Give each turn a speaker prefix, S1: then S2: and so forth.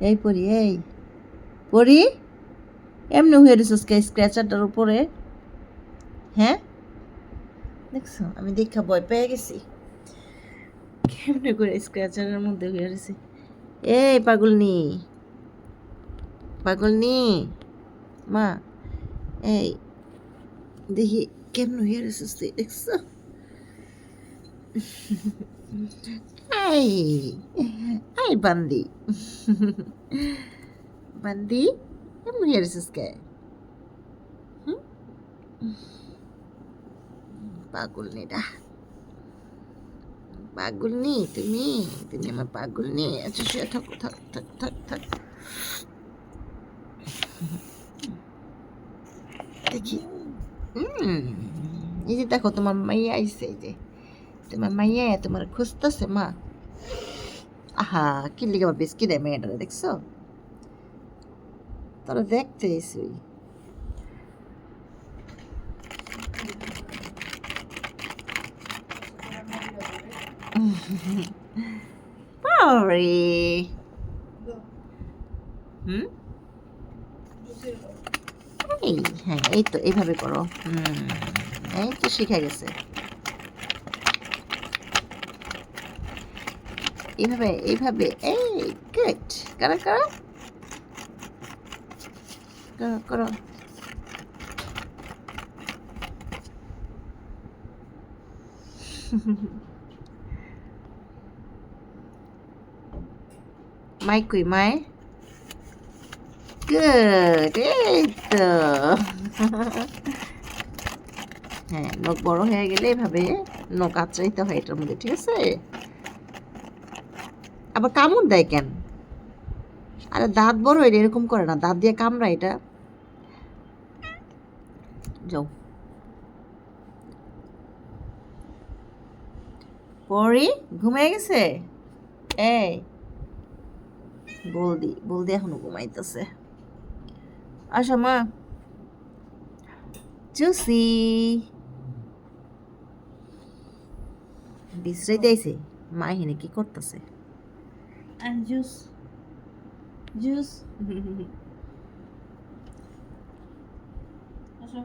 S1: এই পড়ি এই পড়ি এমনি হয়ে রিসোর্স স্ক্র্যাচারটার উপরে হ্যাঁ দেখছো আমি দেখা ভয় পেয়ে গেছি কেমনে করে স্ক্র্যাচারের মধ্যে হয়ে গেছে এই পাগলনি পাগলনি মা এই দেখি কেমন হয়ে গেছিস তুই দেখছো এই এই বান্দি বান্দি কেমন হয়ে গেছিস কে পাগলনিটা পাগলনি তুমি তুমি আমার পাগলনি আচ্ছা শুয়ে থাকো থাক থাক থাক থাক দেখি এই যে দেখো তোমার মাইয়া আইছে এই যে তোমার মাইয়া তোমার খুঁজতেছে মা আহা কি লিখে বা বিস্কিট দেয় মেয়েটারে দেখছো তোরা দেখতে এসি পাওরি এই হ্যাঁ এই তো এইভাবে করো এই তো শিখে গেছে এইভাবে এইভাবে এই গুড করো করো করো করো মাই কই মাই গুড এই তো হ্যাঁ নখ বড় হয়ে গেলে এভাবে নখ আঁচড়াইতে হয় এটার মধ্যে ঠিক আছে আবার কামড় দেয় কেন আরে দাঁত বড় এটা এরকম করে না দাঁত দিয়ে কামড়া এটা যাও পরি ঘুমিয়ে গেছে এই বলদি এখনো ঘুমাইতেছে আসো মা জুসি বিশ্রাই দিয়েছে মা এখানে কি করতেছে জুস জুস